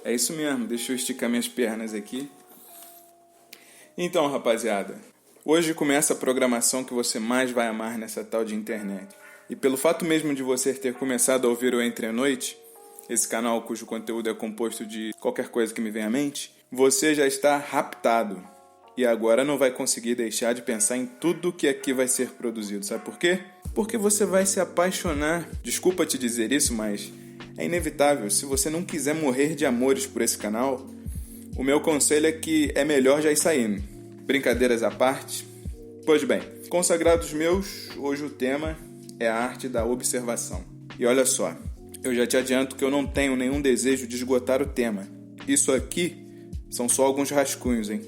É isso mesmo, deixa eu esticar minhas pernas aqui. Então, rapaziada, hoje começa a programação que você mais vai amar nessa tal de internet. E pelo fato mesmo de você ter começado a ouvir o Entre a Noite, esse canal cujo conteúdo é composto de qualquer coisa que me venha à mente, você já está raptado. E agora não vai conseguir deixar de pensar em tudo que aqui vai ser produzido. Sabe por quê? Porque você vai se apaixonar. Desculpa te dizer isso, mas é inevitável. Se você não quiser morrer de amores por esse canal, o meu conselho é que é melhor já ir saindo. Brincadeiras à parte. Pois bem, consagrados meus, hoje o tema é a arte da observação. E olha só, eu já te adianto que eu não tenho nenhum desejo de esgotar o tema. Isso aqui são só alguns rascunhos, hein?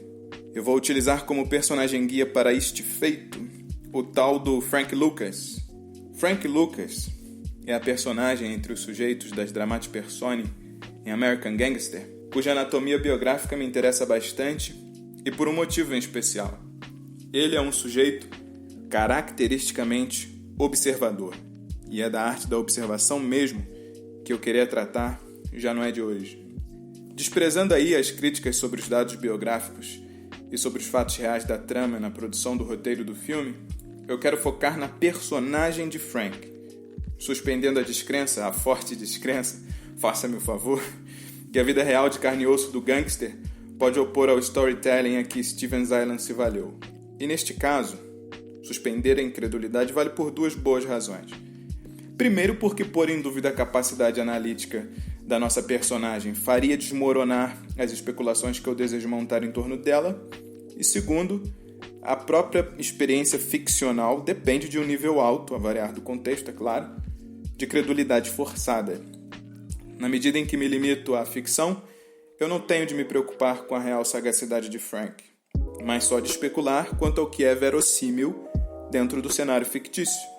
Eu vou utilizar como personagem guia para este feito o tal do Frank Lucas. Frank Lucas é a personagem entre os sujeitos das Dramatis Personae em American Gangster, cuja anatomia biográfica me interessa bastante e por um motivo em especial. Ele é um sujeito caracteristicamente observador, e é da arte da observação mesmo que eu queria tratar, já não é de hoje. Desprezando aí as críticas sobre os dados biográficos e sobre os fatos reais da trama na produção do roteiro do filme, eu quero focar na personagem de Frank, suspendendo a forte descrença, faça-me o favor, que a vida real de carne e osso do gangster pode opor ao storytelling a que Stevens Island se valeu. E neste caso, suspender a incredulidade vale por duas boas razões. Primeiro, porque pôr em dúvida a capacidade analítica da nossa personagem faria desmoronar as especulações que eu desejo montar em torno dela. E segundo, a própria experiência ficcional depende de um nível alto, a variar do contexto, é claro, de credulidade forçada. Na medida em que me limito à ficção, eu não tenho de me preocupar com a real sagacidade de Frank, mas só de especular quanto ao que é verossímil dentro do cenário fictício.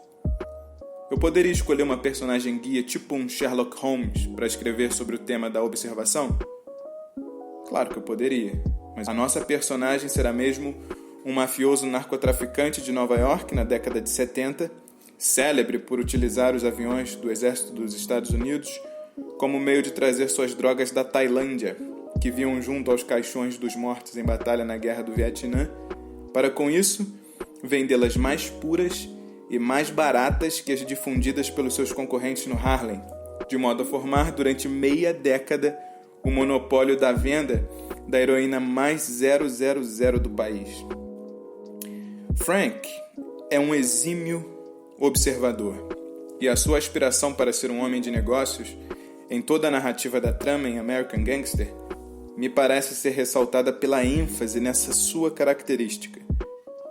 Eu poderia escolher uma personagem guia tipo um Sherlock Holmes para escrever sobre o tema da observação? Claro que eu poderia, mas a nossa personagem será mesmo um mafioso narcotraficante de Nova York na década de 70, célebre por utilizar os aviões do exército dos Estados Unidos como meio de trazer suas drogas da Tailândia, que viam junto aos caixões dos mortos em batalha na Guerra do Vietnã, para com isso vendê-las mais puras e mais baratas que as difundidas pelos seus concorrentes no Harlem, de modo a formar durante meia década o monopólio da venda da heroína mais 000 do país. Frank é um exímio observador, e a sua aspiração para ser um homem de negócios em toda a narrativa da trama em American Gangster me parece ser ressaltada pela ênfase nessa sua característica.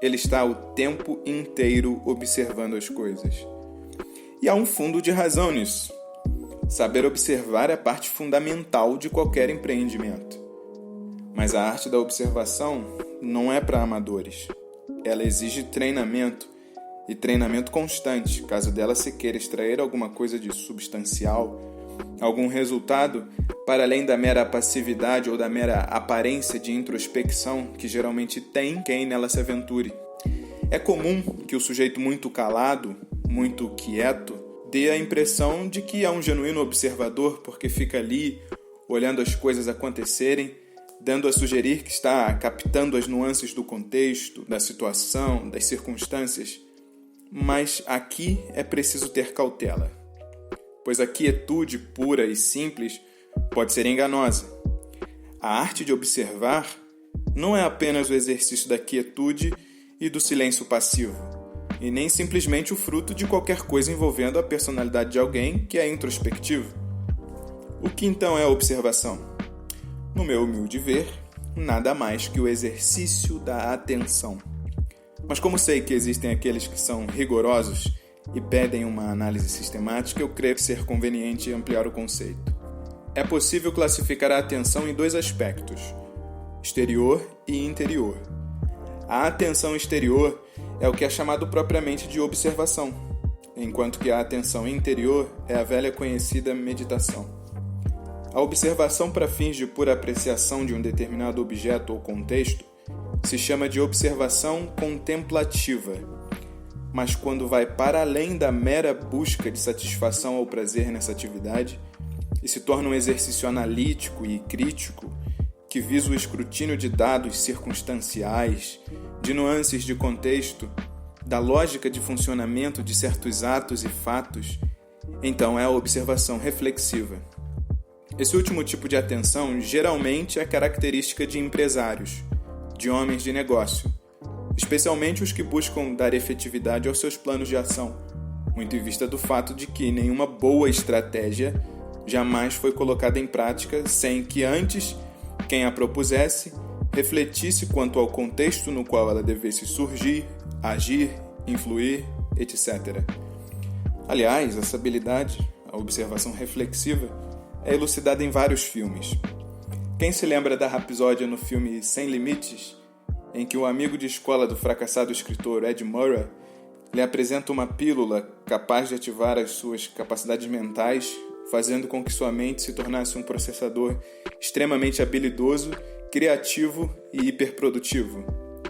Ele está o tempo inteiro observando as coisas. E há um fundo de razão nisso. Saber observar é a parte fundamental de qualquer empreendimento. Mas a arte da observação não é para amadores. Ela exige treinamento, e treinamento constante, caso dela se queira extrair alguma coisa de substancial, algum resultado para além da mera passividade ou da mera aparência de introspecção que geralmente tem quem nela se aventure. É comum que o sujeito muito calado, muito quieto, dê a impressão de que é um genuíno observador porque fica ali, olhando as coisas acontecerem, dando a sugerir que está captando as nuances do contexto, da situação, das circunstâncias. Mas aqui é preciso ter cautela, pois a quietude pura e simples pode ser enganosa. A arte de observar não é apenas o exercício da quietude e do silêncio passivo, e nem simplesmente o fruto de qualquer coisa envolvendo a personalidade de alguém que é introspectivo. O que então é a observação? No meu humilde ver, nada mais que o exercício da atenção. Mas como sei que existem aqueles que são rigorosos e pedem uma análise sistemática, eu creio ser conveniente ampliar o conceito. É possível classificar a atenção em dois aspectos, exterior e interior. A atenção exterior é o que é chamado propriamente de observação, enquanto que a atenção interior é a velha conhecida meditação. A observação para fins de pura apreciação de um determinado objeto ou contexto se chama de observação contemplativa, mas quando vai para além da mera busca de satisfação ou prazer nessa atividade, e se torna um exercício analítico e crítico que visa o escrutínio de dados circunstanciais, de nuances de contexto, da lógica de funcionamento de certos atos e fatos, então é a observação reflexiva. Esse último tipo de atenção geralmente é característica de empresários, de homens de negócio, especialmente os que buscam dar efetividade aos seus planos de ação, muito em vista do fato de que nenhuma boa estratégia jamais foi colocada em prática sem que antes quem a propusesse refletisse quanto ao contexto no qual ela devesse surgir, agir, influir, etc. Aliás, essa habilidade, a observação reflexiva, é elucidada em vários filmes. Quem se lembra da rapsódia no filme Sem Limites, em que o amigo de escola do fracassado escritor Ed Murray lhe apresenta uma pílula capaz de ativar as suas capacidades mentais, fazendo com que sua mente se tornasse um processador extremamente habilidoso, criativo e hiperprodutivo?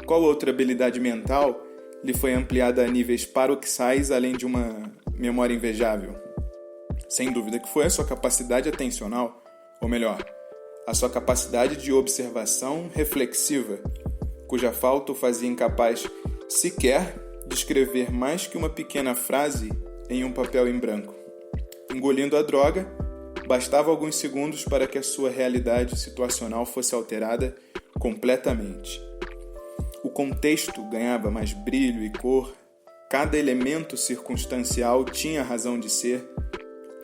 Qual outra habilidade mental lhe foi ampliada a níveis paroxais além de uma memória invejável? Sem dúvida que foi a sua capacidade atencional, ou melhor, a sua capacidade de observação reflexiva, cuja falta o fazia incapaz sequer de escrever mais que uma pequena frase em um papel em branco. Engolindo a droga, bastava alguns segundos para que a sua realidade situacional fosse alterada completamente. O contexto ganhava mais brilho e cor, cada elemento circunstancial tinha razão de ser,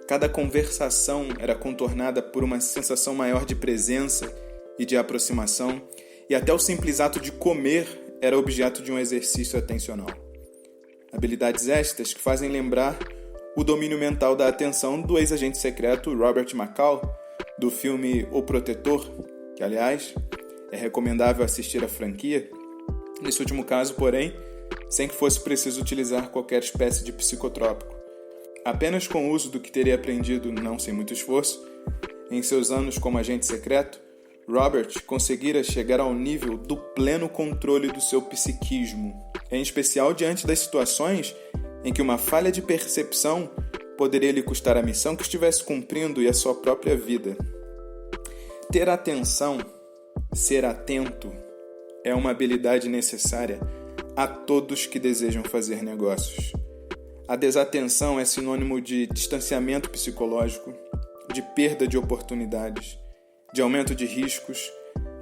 cada conversação era contornada por uma sensação maior de presença e de aproximação, e até o simples ato de comer era objeto de um exercício atencional. Habilidades estas que fazem lembrar o domínio mental da atenção do ex-agente secreto Robert McCall, do filme O Protetor, que, aliás, é recomendável assistir a franquia, nesse último caso, porém, sem que fosse preciso utilizar qualquer espécie de psicotrópico. Apenas com o uso do que teria aprendido, não sem muito esforço, em seus anos como agente secreto, Robert conseguira chegar ao nível do pleno controle do seu psiquismo, em especial diante das situações em que uma falha de percepção poderia lhe custar a missão que estivesse cumprindo e a sua própria vida. Ter atenção, ser atento, é uma habilidade necessária a todos que desejam fazer negócios. A desatenção é sinônimo de distanciamento psicológico, de perda de oportunidades, de aumento de riscos,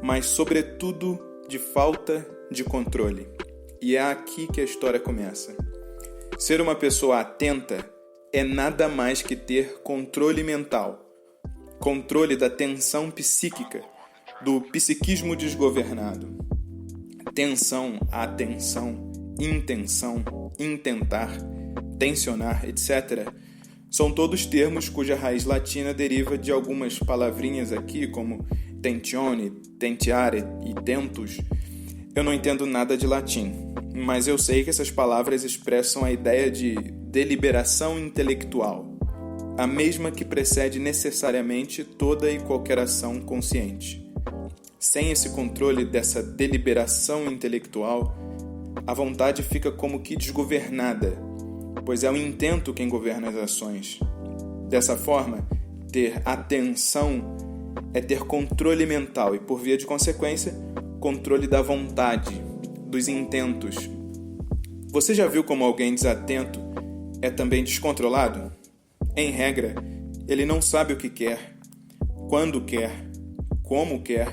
mas, sobretudo, de falta de controle. E é aqui que a história começa. Ser uma pessoa atenta é nada mais que ter controle mental, controle da tensão psíquica, do psiquismo desgovernado. Tensão, atenção, intenção, intentar, tensionar, etc., são todos termos cuja raiz latina deriva de algumas palavrinhas aqui, como tentione, tenteare e tentus. Eu não entendo nada de latim, mas eu sei que essas palavras expressam a ideia de deliberação intelectual, a mesma que precede necessariamente toda e qualquer ação consciente. Sem esse controle dessa deliberação intelectual, a vontade fica como que desgovernada, pois é o intento quem governa as ações. Dessa forma, ter atenção é ter controle mental e, por via de consequência, controle da vontade, dos intentos. Você já viu como alguém desatento é também descontrolado? Em regra, ele não sabe o que quer, quando quer, como quer,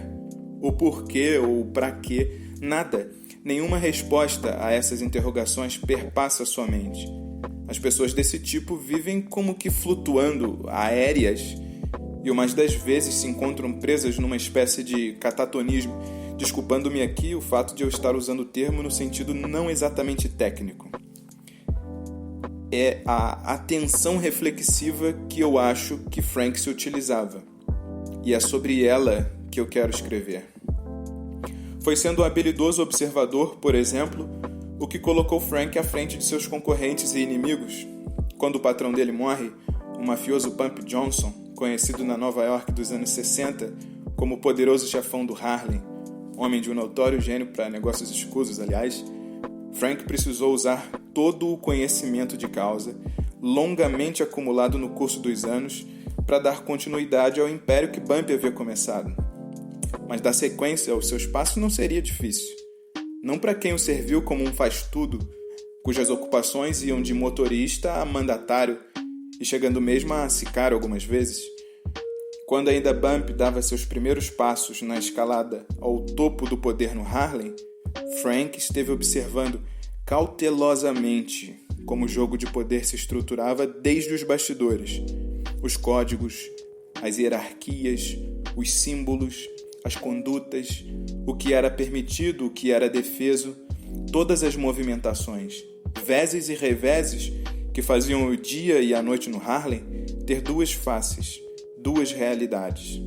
o porquê ou para quê, nada. Nenhuma resposta a essas interrogações perpassa sua mente. As pessoas desse tipo vivem como que flutuando, aéreas, e umas das vezes se encontram presas numa espécie de catatonismo, desculpando-me aqui o fato de eu estar usando o termo no sentido não exatamente técnico. É a atenção reflexiva que eu acho que Frank se utilizava, e é sobre ela que eu quero escrever. Foi sendo um habilidoso observador, por exemplo, o que colocou Frank à frente de seus concorrentes e inimigos. Quando o patrão dele morre, o mafioso Pump Johnson, conhecido na Nova York dos anos 60 como o poderoso chefão do Harlem, homem de um notório gênio para negócios escusos, aliás, Frank precisou usar todo o conhecimento de causa, longamente acumulado no curso dos anos, para dar continuidade ao império que Bump havia começado. Mas dar sequência aos seus passos não seria difícil. Não para quem o serviu como um faz-tudo, cujas ocupações iam de motorista a mandatário e chegando mesmo a sicário algumas vezes. Quando ainda Bump dava seus primeiros passos na escalada ao topo do poder no Harlem, Frank esteve observando cautelosamente como o jogo de poder se estruturava desde os bastidores. Os códigos, as hierarquias, os símbolos, as condutas, o que era permitido, o que era defeso, todas as movimentações, vezes e reveses que faziam o dia e a noite no Harlem ter duas faces, duas realidades.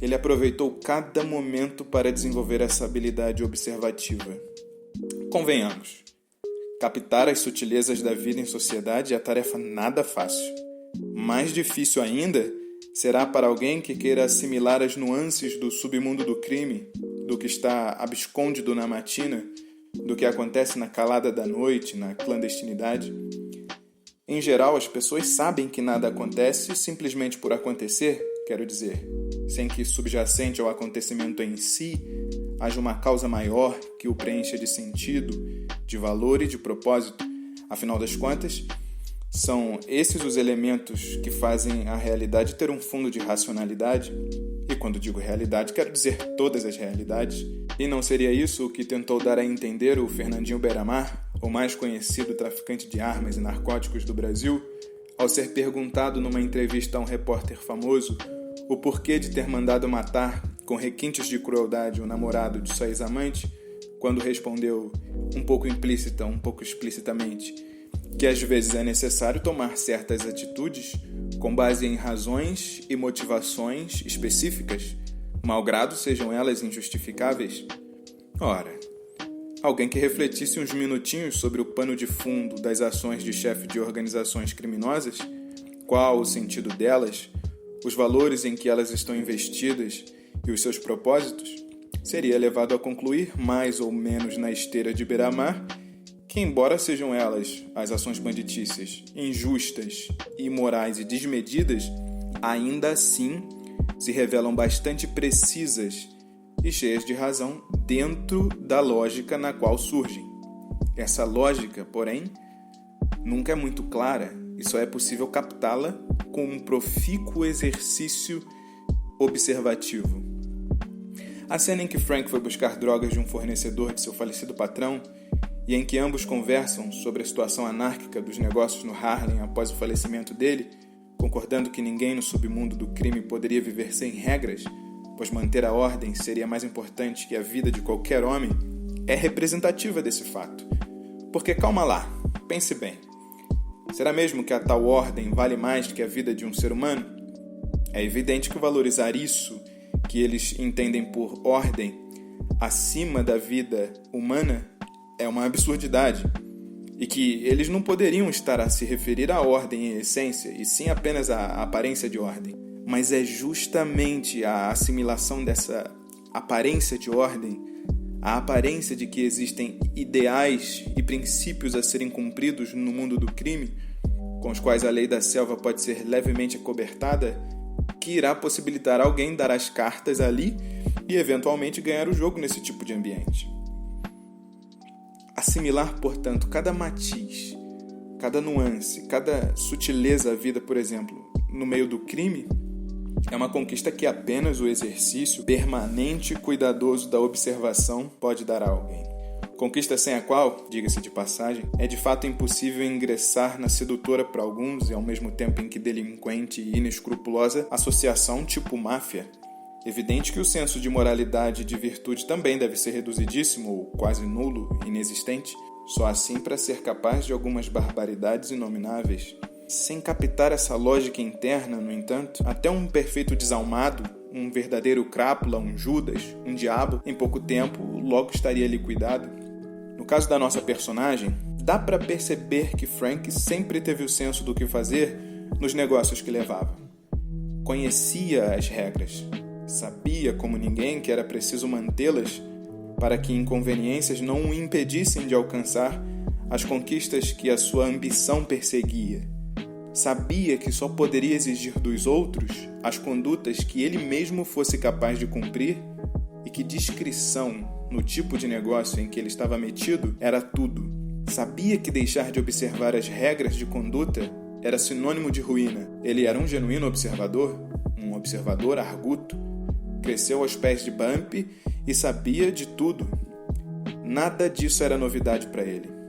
Ele aproveitou cada momento para desenvolver essa habilidade observativa. Convenhamos, captar as sutilezas da vida em sociedade é tarefa nada fácil. Mais difícil ainda será para alguém que queira assimilar as nuances do submundo do crime, do que está abscôndido na matina, do que acontece na calada da noite, na clandestinidade. Em geral, as pessoas sabem que nada acontece simplesmente por acontecer, quero dizer, sem que subjacente ao acontecimento em si haja uma causa maior que o preencha de sentido, de valor e de propósito. Afinal das contas, são esses os elementos que fazem a realidade ter um fundo de racionalidade. E quando digo realidade, quero dizer todas as realidades. E não seria isso o que tentou dar a entender o Fernandinho Beiramar, o mais conhecido traficante de armas e narcóticos do Brasil, ao ser perguntado numa entrevista a um repórter famoso o porquê de ter mandado matar, com requintes de crueldade, o namorado de sua ex-amante, quando respondeu, um pouco implícita, um pouco explicitamente, que às vezes é necessário tomar certas atitudes com base em razões e motivações específicas, malgrado sejam elas injustificáveis. Ora, alguém que refletisse uns minutinhos sobre o pano de fundo das ações de chefe de organizações criminosas, qual o sentido delas, os valores em que elas estão investidas e os seus propósitos, seria levado a concluir, mais ou menos na esteira de Beiramar, que embora sejam elas, as ações banditícias, injustas, imorais e desmedidas, ainda assim se revelam bastante precisas e cheias de razão dentro da lógica na qual surgem. Essa lógica, porém, nunca é muito clara e só é possível captá-la com um profícuo exercício observativo. A cena em que Frank foi buscar drogas de um fornecedor de seu falecido patrão e em que ambos conversam sobre a situação anárquica dos negócios no Harlem após o falecimento dele, concordando que ninguém no submundo do crime poderia viver sem regras, pois manter a ordem seria mais importante que a vida de qualquer homem, é representativa desse fato. Porque calma lá, pense bem. Será mesmo que a tal ordem vale mais que a vida de um ser humano? É evidente que valorizar isso, que eles entendem por ordem, acima da vida humana, é uma absurdidade. E que eles não poderiam estar a se referir à ordem em essência, e sim apenas à aparência de ordem. Mas é justamente a assimilação dessa aparência de ordem, a aparência de que existem ideais e princípios a serem cumpridos no mundo do crime, com os quais a lei da selva pode ser levemente acobertada, que irá possibilitar alguém dar as cartas ali e eventualmente ganhar o jogo nesse tipo de ambiente. Assimilar, portanto, cada matiz, cada nuance, cada sutileza à vida, por exemplo, no meio do crime, é uma conquista que apenas o exercício permanente e cuidadoso da observação pode dar a alguém. Conquista sem a qual, diga-se de passagem, é de fato impossível ingressar na sedutora para alguns e ao mesmo tempo em que delinquente e inescrupulosa associação tipo máfia. Evidente que o senso de moralidade e de virtude também deve ser reduzidíssimo ou quase nulo, inexistente, só assim para ser capaz de algumas barbaridades inomináveis. Sem captar essa lógica interna, no entanto, até um perfeito desalmado, um verdadeiro crápula, um Judas, um diabo, em pouco tempo logo estaria liquidado. No caso da nossa personagem, dá para perceber que Frank sempre teve o senso do que fazer nos negócios que levava. Conhecia as regras, sabia como ninguém que era preciso mantê-las para que inconveniências não o impedissem de alcançar as conquistas que a sua ambição perseguia. sabia que só poderia exigir dos outros as condutas que ele mesmo fosse capaz de cumprir e que discrição no tipo de negócio em que ele estava metido era tudo. Sabia que deixar de observar as regras de conduta era sinônimo de ruína. Ele era um genuíno observador, um observador arguto. Cresceu aos pés de Bump e sabia de tudo. Nada disso era novidade para ele.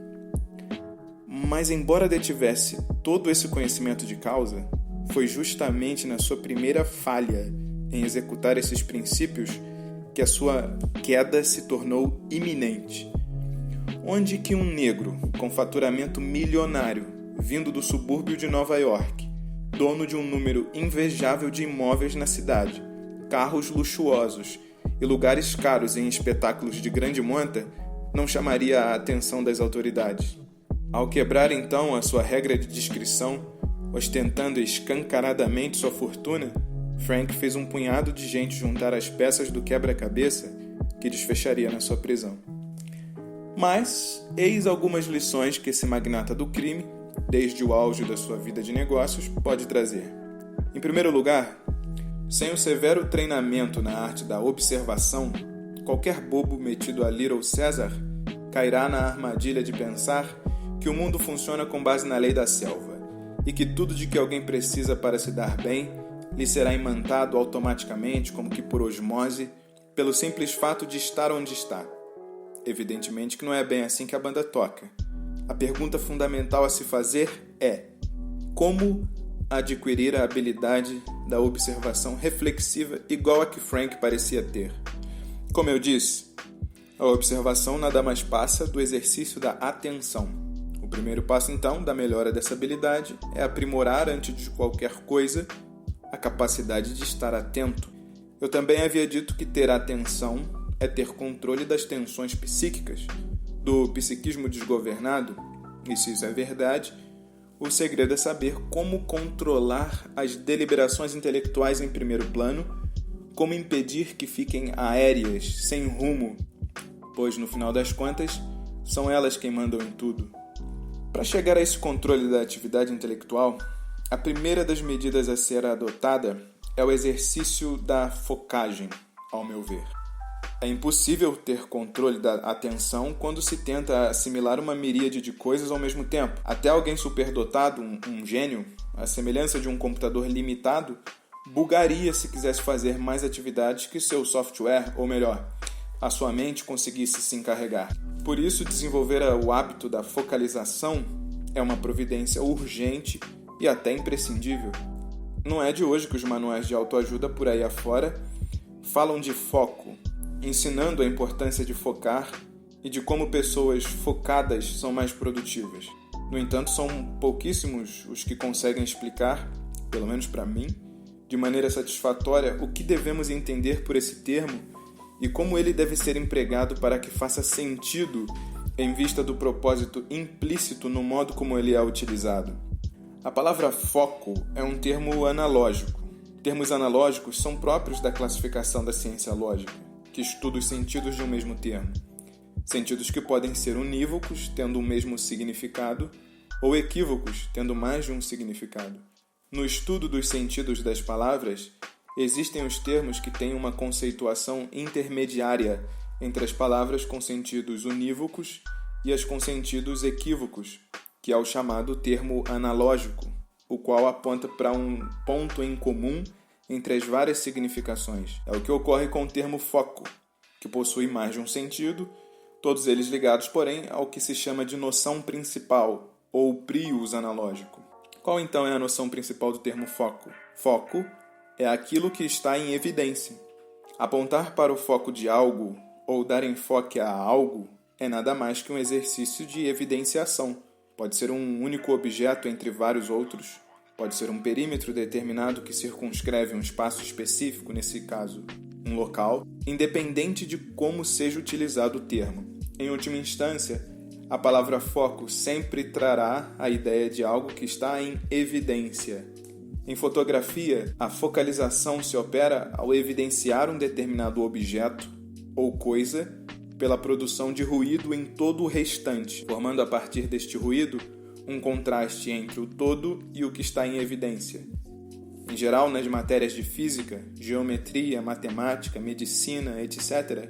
Mas, embora detivesse todo esse conhecimento de causa, foi justamente na sua primeira falha em executar esses princípios que a sua queda se tornou iminente. Onde que um negro com faturamento milionário, vindo do subúrbio de Nova York, dono de um número invejável de imóveis na cidade, carros luxuosos e lugares caros em espetáculos de grande monta, não chamaria a atenção das autoridades? Ao quebrar então a sua regra de discrição, ostentando escancaradamente sua fortuna, Frank fez um punhado de gente juntar as peças do quebra-cabeça que desfecharia na sua prisão. Mas, eis algumas lições que esse magnata do crime, desde o auge da sua vida de negócios, pode trazer. Em primeiro lugar, sem o severo treinamento na arte da observação, qualquer bobo metido a Little Caesar cairá na armadilha de pensar que o mundo funciona com base na lei da selva e que tudo de que alguém precisa para se dar bem lhe será imantado automaticamente, como que por osmose, pelo simples fato de estar onde está. Evidentemente que não é bem assim que a banda toca. A pergunta fundamental a se fazer é: como adquirir a habilidade da observação reflexiva igual a que Frank parecia ter? Como eu disse, a observação nada mais passa do exercício da atenção. O primeiro passo, então, da melhora dessa habilidade é aprimorar, antes de qualquer coisa, a capacidade de estar atento. Eu também havia dito que ter atenção é ter controle das tensões psíquicas, do psiquismo desgovernado, e se isso é verdade, o segredo é saber como controlar as deliberações intelectuais em primeiro plano, como impedir que fiquem aéreas, sem rumo, pois no final das contas, são elas quem mandam em tudo. Para chegar a esse controle da atividade intelectual, a primeira das medidas a ser adotada é o exercício da focagem, ao meu ver. É impossível ter controle da atenção quando se tenta assimilar uma miríade de coisas ao mesmo tempo. Até alguém superdotado, um gênio, à semelhança de um computador limitado, bugaria se quisesse fazer mais atividades que seu software, ou melhor, a sua mente conseguisse se encarregar. Por isso, desenvolver o hábito da focalização é uma providência urgente e até imprescindível. Não é de hoje que os manuais de autoajuda por aí afora falam de foco, ensinando a importância de focar e de como pessoas focadas são mais produtivas. No entanto, são pouquíssimos os que conseguem explicar, pelo menos para mim, de maneira satisfatória o que devemos entender por esse termo e como ele deve ser empregado para que faça sentido em vista do propósito implícito no modo como ele é utilizado. A palavra foco é um termo analógico. Termos analógicos são próprios da classificação da ciência lógica, que estuda os sentidos de um mesmo termo. Sentidos que podem ser unívocos, tendo o mesmo significado, ou equívocos, tendo mais de um significado. No estudo dos sentidos das palavras, existem os termos que têm uma conceituação intermediária entre as palavras com sentidos unívocos e as com sentidos equívocos, que é o chamado termo analógico, o qual aponta para um ponto em comum entre as várias significações. É o que ocorre com o termo foco, que possui mais de um sentido, todos eles ligados, porém, ao que se chama de noção principal, ou prius analógico. Qual então é a noção principal do termo foco? Foco é aquilo que está em evidência. Apontar para o foco de algo, ou dar enfoque a algo, é nada mais que um exercício de evidenciação. Pode ser um único objeto entre vários outros, pode ser um perímetro determinado que circunscreve um espaço específico, nesse caso, um local, independente de como seja utilizado o termo. Em última instância, a palavra foco sempre trará a ideia de algo que está em evidência. Em fotografia, a focalização se opera ao evidenciar um determinado objeto ou coisa pela produção de ruído em todo o restante, formando a partir deste ruído um contraste entre o todo e o que está em evidência. Em geral, nas matérias de física, geometria, matemática, medicina, etc.,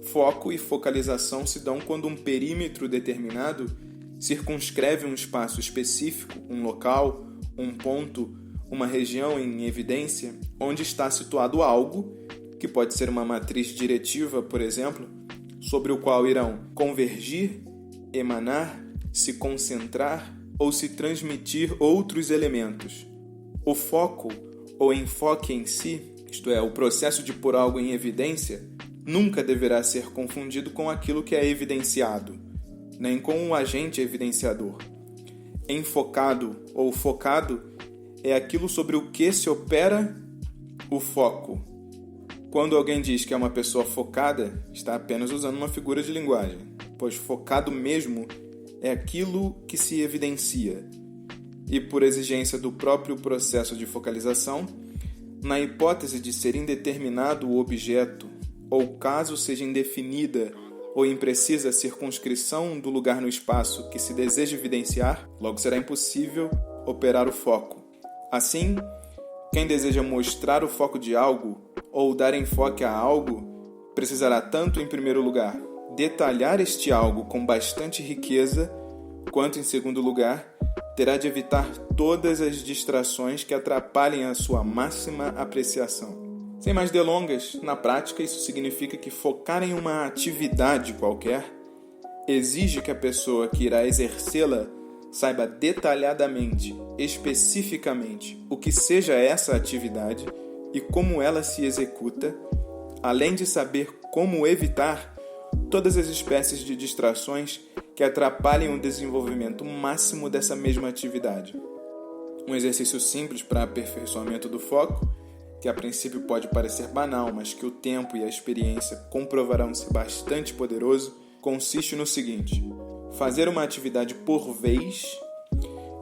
foco e focalização se dão quando um perímetro determinado circunscreve um espaço específico, um local, um ponto, uma região em evidência, onde está situado algo, que pode ser uma matriz diretiva, por exemplo, sobre o qual irão convergir, emanar, se concentrar ou se transmitir outros elementos. O foco ou enfoque em si, isto é, o processo de pôr algo em evidência, nunca deverá ser confundido com aquilo que é evidenciado, nem com o agente evidenciador. Enfocado ou focado é aquilo sobre o que se opera o foco. Quando alguém diz que é uma pessoa focada, está apenas usando uma figura de linguagem, pois focado mesmo é aquilo que se evidencia. E por exigência do próprio processo de focalização, na hipótese de ser indeterminado o objeto, ou caso seja indefinida ou imprecisa a circunscrição do lugar no espaço que se deseja evidenciar, logo será impossível operar o foco. Assim, quem deseja mostrar o foco de algo ou dar enfoque a algo, precisará tanto, em primeiro lugar, detalhar este algo com bastante riqueza, quanto, em segundo lugar, terá de evitar todas as distrações que atrapalhem a sua máxima apreciação. Sem mais delongas, na prática isso significa que focar em uma atividade qualquer exige que a pessoa que irá exercê-la saiba detalhadamente, especificamente, o que seja essa atividade e como ela se executa, além de saber como evitar todas as espécies de distrações que atrapalhem o desenvolvimento máximo dessa mesma atividade. Um exercício simples para aperfeiçoamento do foco, que a princípio pode parecer banal, mas que o tempo e a experiência comprovarão ser bastante poderoso, consiste no seguinte: fazer uma atividade por vez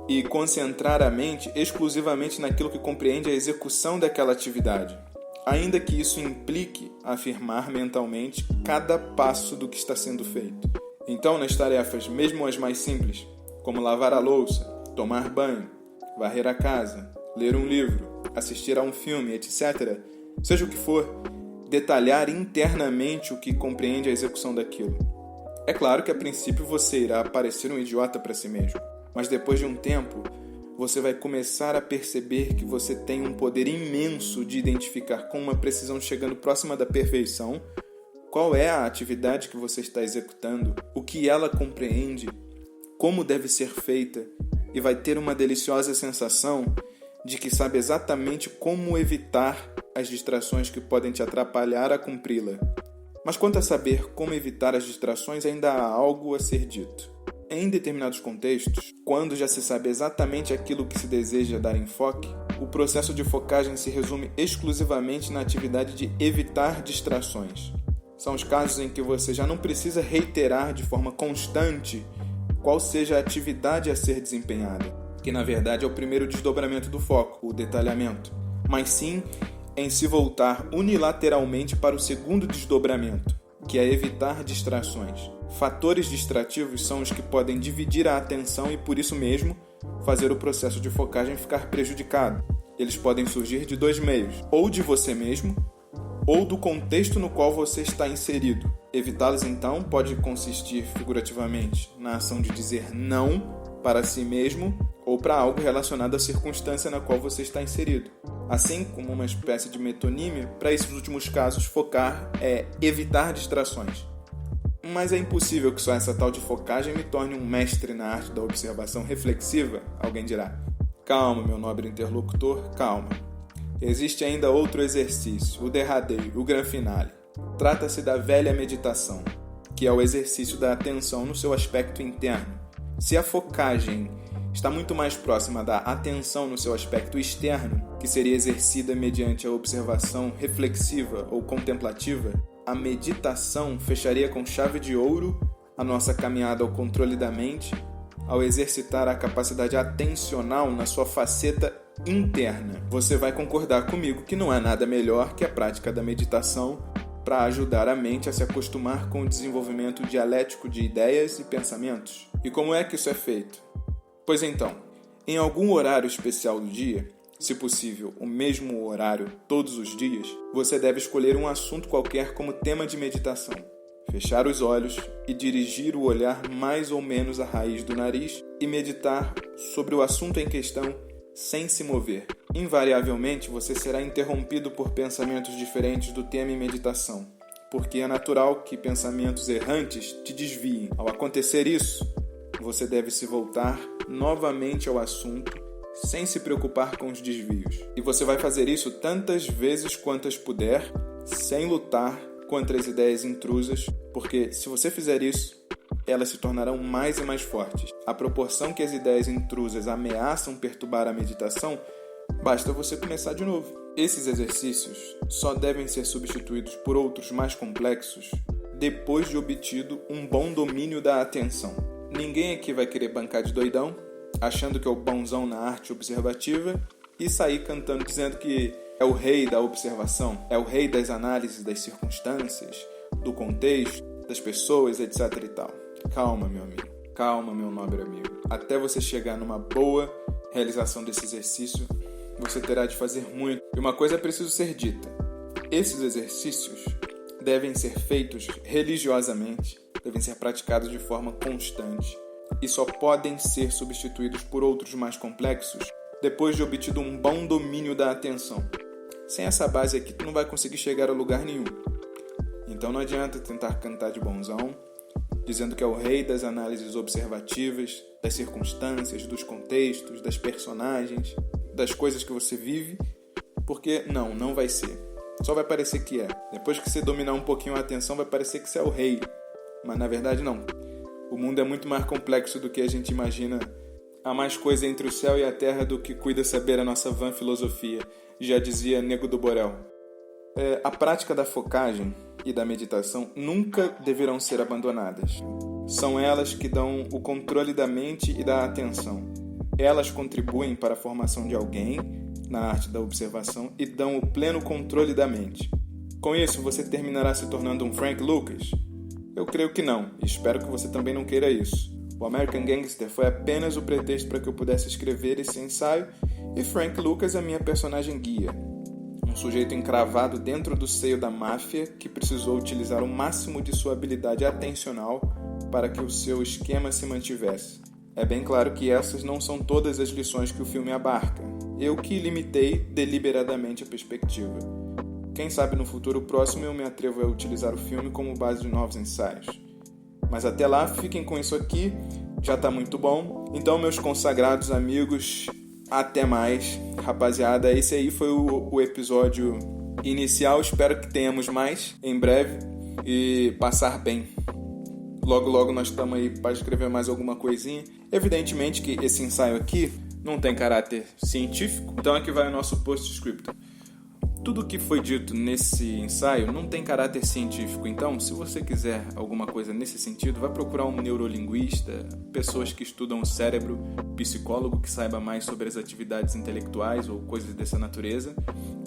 e concentrar a mente exclusivamente naquilo que compreende a execução daquela atividade, ainda que isso implique afirmar mentalmente cada passo do que está sendo feito. Então, nas tarefas, mesmo as mais simples, como lavar a louça, tomar banho, varrer a casa, ler um livro, assistir a um filme, etc., seja o que for, detalhar internamente o que compreende a execução daquilo. É claro que a princípio você irá parecer um idiota para si mesmo, mas depois de um tempo, você vai começar a perceber que você tem um poder imenso de identificar com uma precisão chegando próxima da perfeição qual é a atividade que você está executando, o que ela compreende, como deve ser feita, e vai ter uma deliciosa sensação de que sabe exatamente como evitar as distrações que podem te atrapalhar a cumpri-la. Mas quanto a saber como evitar as distrações, ainda há algo a ser dito. Em determinados contextos, quando já se sabe exatamente aquilo que se deseja dar enfoque, o processo de focagem se resume exclusivamente na atividade de evitar distrações. São os casos em que você já não precisa reiterar de forma constante qual seja a atividade a ser desempenhada, que na verdade é o primeiro desdobramento do foco, o detalhamento, mas sim em se voltar unilateralmente para o segundo desdobramento, que é evitar distrações. Fatores distrativos são os que podem dividir a atenção e, por isso mesmo, fazer o processo de focagem ficar prejudicado. Eles podem surgir de dois meios, ou de você mesmo, ou do contexto no qual você está inserido. Evitá-los, então, pode consistir figurativamente na ação de dizer não para si mesmo ou para algo relacionado à circunstância na qual você está inserido. Assim como uma espécie de metonímia, para esses últimos casos, focar é evitar distrações. Mas é impossível que só essa tal de focagem me torne um mestre na arte da observação reflexiva, alguém dirá. Calma, meu nobre interlocutor, calma. Existe ainda outro exercício, o derradeiro, o gran finale. Trata-se da velha meditação, que é o exercício da atenção no seu aspecto interno. Se a focagem está muito mais próxima da atenção no seu aspecto externo, que seria exercida mediante a observação reflexiva ou contemplativa, a meditação fecharia com chave de ouro a nossa caminhada ao controle da mente, ao exercitar a capacidade atencional na sua faceta interna. Você vai concordar comigo que não há nada melhor que a prática da meditação para ajudar a mente a se acostumar com o desenvolvimento dialético de ideias e pensamentos. E como é que isso é feito? Pois então, em algum horário especial do dia, se possível o mesmo horário todos os dias, você deve escolher um assunto qualquer como tema de meditação. Fechar os olhos e dirigir o olhar mais ou menos à raiz do nariz e meditar sobre o assunto em questão sem se mover. Invariavelmente, você será interrompido por pensamentos diferentes do tema em meditação, porque é natural que pensamentos errantes te desviem. Ao acontecer isso, você deve se voltar novamente ao assunto sem se preocupar com os desvios. E você vai fazer isso tantas vezes quantas puder, sem lutar contra as ideias intrusas, porque se você fizer isso, elas se tornarão mais e mais fortes. À proporção que as ideias intrusas ameaçam perturbar a meditação, basta você começar de novo. Esses exercícios só devem ser substituídos por outros mais complexos depois de obtido um bom domínio da atenção. Ninguém aqui vai querer bancar de doidão, achando que é o bonzão na arte observativa e sair cantando dizendo que é o rei da observação, é o rei das análises das circunstâncias, do contexto, das pessoas, etc e tal. Calma, meu amigo. Calma, meu nobre amigo. Até você chegar numa boa realização desse exercício, você terá de fazer muito. E uma coisa é preciso ser dita. Esses exercícios devem ser feitos religiosamente, devem ser praticados de forma constante e só podem ser substituídos por outros mais complexos depois de obtido um bom domínio da atenção. Sem essa base aqui, tu não vai conseguir chegar a lugar nenhum. Então não adianta tentar cantar de bonzão, dizendo que é o rei das análises observativas, das circunstâncias, dos contextos, das personagens, das coisas que você vive, porque não vai ser. Só vai parecer que é. Depois que você dominar um pouquinho a atenção, vai parecer que você é o rei. Mas na verdade não. O mundo é muito mais complexo do que a gente imagina. Há mais coisa entre o céu e a terra do que cuida saber a nossa vã filosofia, já dizia Nego do Borel. A prática da focagem e da meditação nunca deverão ser abandonadas. São elas que dão o controle da mente e da atenção. Elas contribuem para a formação de alguém na arte da observação e dão o pleno controle da mente. Com isso, você terminará se tornando um Frank Lucas? Eu creio que não, e espero que você também não queira isso. O American Gangster foi apenas o pretexto para que eu pudesse escrever esse ensaio, e Frank Lucas é minha personagem guia. Um sujeito encravado dentro do seio da máfia que precisou utilizar o máximo de sua habilidade atencional para que o seu esquema se mantivesse. É bem claro que essas não são todas as lições que o filme abarca. Eu que limitei deliberadamente a perspectiva. Quem sabe no futuro próximo eu me atrevo a utilizar o filme como base de novos ensaios. Mas até lá, fiquem com isso aqui, já tá muito bom. Então, meus consagrados amigos, até mais. Rapaziada, esse aí foi o episódio inicial. Espero que tenhamos mais em breve e passar bem. Logo nós estamos aí para escrever mais alguma coisinha. Evidentemente que esse ensaio aqui não tem caráter científico, então aqui vai o nosso postscriptum. Tudo o que foi dito nesse ensaio não tem caráter científico, então se você quiser alguma coisa nesse sentido, vai procurar um neurolinguista, pessoas que estudam o cérebro, psicólogo que saiba mais sobre as atividades intelectuais ou coisas dessa natureza,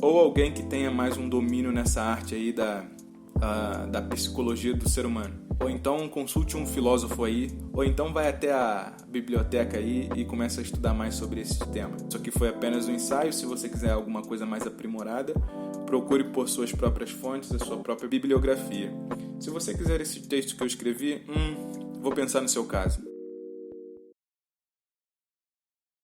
ou alguém que tenha mais um domínio nessa arte aí da psicologia do ser humano. Ou então consulte um filósofo aí, ou então vai até a biblioteca aí e começa a estudar mais sobre esse tema. Isso aqui foi apenas um ensaio. Se você quiser alguma coisa mais aprimorada, procure por suas próprias fontes, a sua própria bibliografia. Se você quiser esse texto que eu escrevi, vou pensar no seu caso.